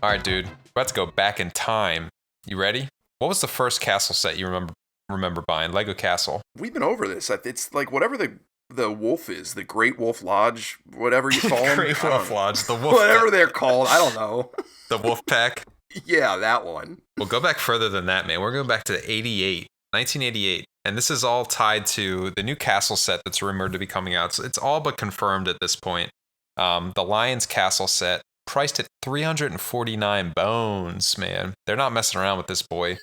All right, dude. We're about to go back in time. You ready? What was the first castle set you remember buying? Lego Castle. We've been over this. It's like whatever the wolf is, the Great Wolf Lodge, whatever you call them. Great I don't Wolf know. Lodge, the Wolf Whatever they're called, I don't know. the Wolf Pack. Yeah, that one. We'll go back further than that, man. We're going back to 1988. And this is all tied to the new castle set that's rumored to be coming out. So it's all but confirmed at this point. The Lions Castle set, priced at 349 bones, man. They're not messing around with this boy.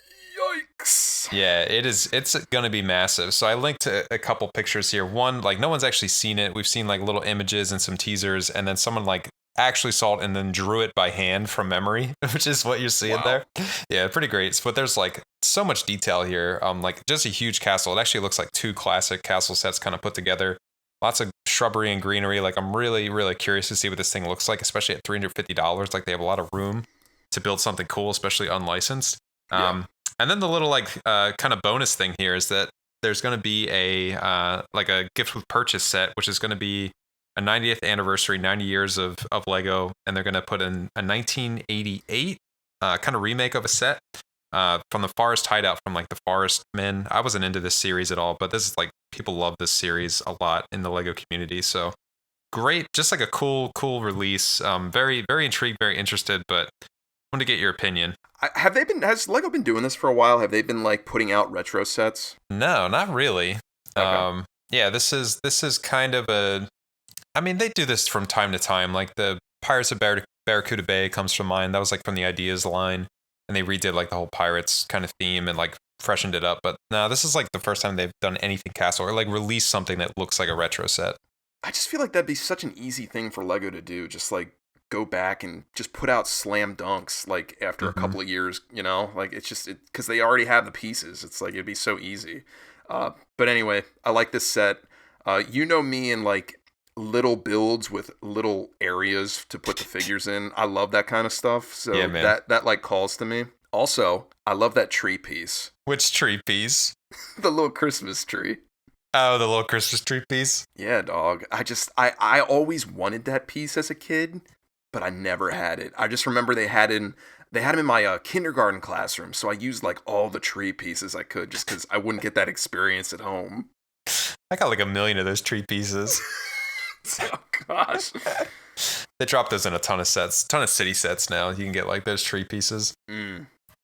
Yikes. Yeah, it's going to be massive. So I linked a couple pictures here. One, like, no one's actually seen it. We've seen like little images and some teasers, and then someone like actually saw it and then drew it by hand from memory, which is what you're seeing there. Yeah, pretty great. But there's like so much detail here. Like just a huge castle. It actually looks like two classic castle sets kind of put together. Lots of shrubbery and greenery. Like, I'm really, really curious to see what this thing looks like, especially at $350. Like, they have a lot of room to build something cool, especially unlicensed. And then the little like kind of bonus thing here is that there's going to be a gift with purchase set, which is going to be a 90th anniversary, 90 years of Lego, and they're going to put in a 1988 kind of remake of a set from the Forest Hideout from like the Forest Men. I wasn't into this series at all, but this is like, people love this series a lot in the Lego community. So great, just like a cool release. Very, very intrigued, very interested, but I want to get your opinion. Has Lego been doing this for a while? Have they been like putting out retro sets? No, not really. Okay. Yeah, this is kind of I mean, they do this from time to time. Like the Pirates of Barracuda Bay comes from mind. That was like from the Ideas line, and they redid like the whole Pirates kind of theme and like freshened it up. But no, this is like the first time they've done anything castle or like released something that looks like a retro set. I just feel like that'd be such an easy thing for Lego to do. Just like go back and just put out slam dunks like after a couple of years, like it's just because they already have the pieces. It's like it'd be so easy. But anyway, I like this set. You know me and like little builds with little areas to put the figures in. I love that kind of stuff. So Yeah, man. that like calls to me. Also, I love that tree piece. Which tree piece? The little Christmas tree. Oh, the little Christmas tree piece. Yeah, dog. I always wanted that piece as a kid, but I never had it. I just remember they had him in my kindergarten classroom, so I used like all the tree pieces I could just because I wouldn't get that experience at home. I got like a million of those tree pieces. Oh gosh. They dropped those in a ton of city sets now. You can get like those tree pieces.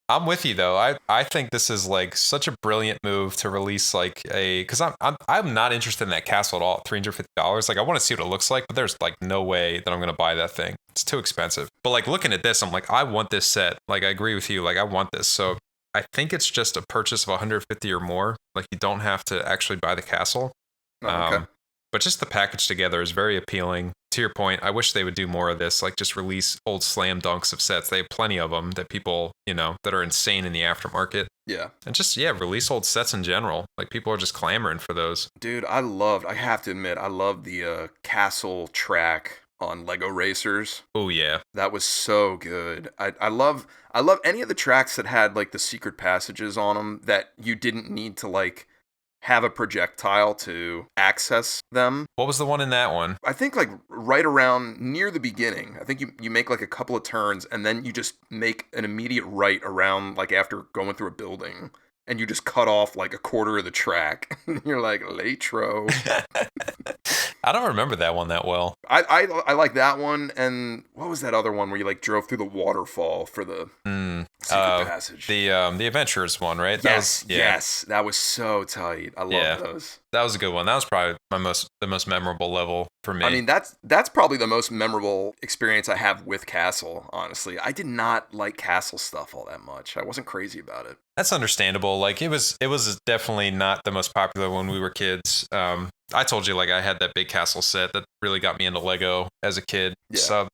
I'm with you though. I think this is like such a brilliant move to release like because I'm not interested in that castle at all at $350. Like, I want to see what it looks like, but there's like no way that I'm gonna buy that thing. It's too expensive. But like looking at this, I'm like, I want this set. Like, I agree with you. Like, I want this. So I think it's just a purchase of 150 or more. Like, you don't have to actually buy the castle. Okay. But just the package together is very appealing. To your point, I wish they would do more of this, like just release old slam dunks of sets. They have plenty of them that people, that are insane in the aftermarket. Yeah. And just, release old sets in general. Like, people are just clamoring for those. Dude, I have to admit, I love the castle track on Lego Racers. Oh, yeah. That was so good. I love any of the tracks that had like the secret passages on them that you didn't need to like have a projectile to access them. What was the one in that one? I think like right around near the beginning. I think you make like a couple of turns and then you just make an immediate right around like after going through a building. And you just cut off like a quarter of the track. You're like, Latro. I don't remember that one that well. I like that one. And what was that other one where you like drove through the waterfall for the secret passage? The Adventurers one, right? Yes. That was so tight. I love those. That was a good one. That was probably the most memorable level for me. I mean, that's probably the most memorable experience I have with Castle, honestly. I did not like Castle stuff all that much. I wasn't crazy about it. That's understandable. Like, it was definitely not the most popular when we were kids. I told you, like, I had that big castle set that really got me into Lego as a kid. Yeah. So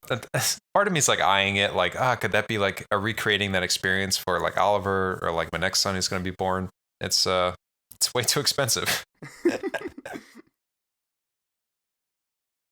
part of me is like eyeing it, like, could that be like a recreating that experience for like Oliver or like my next son who's going to be born? It's way too expensive.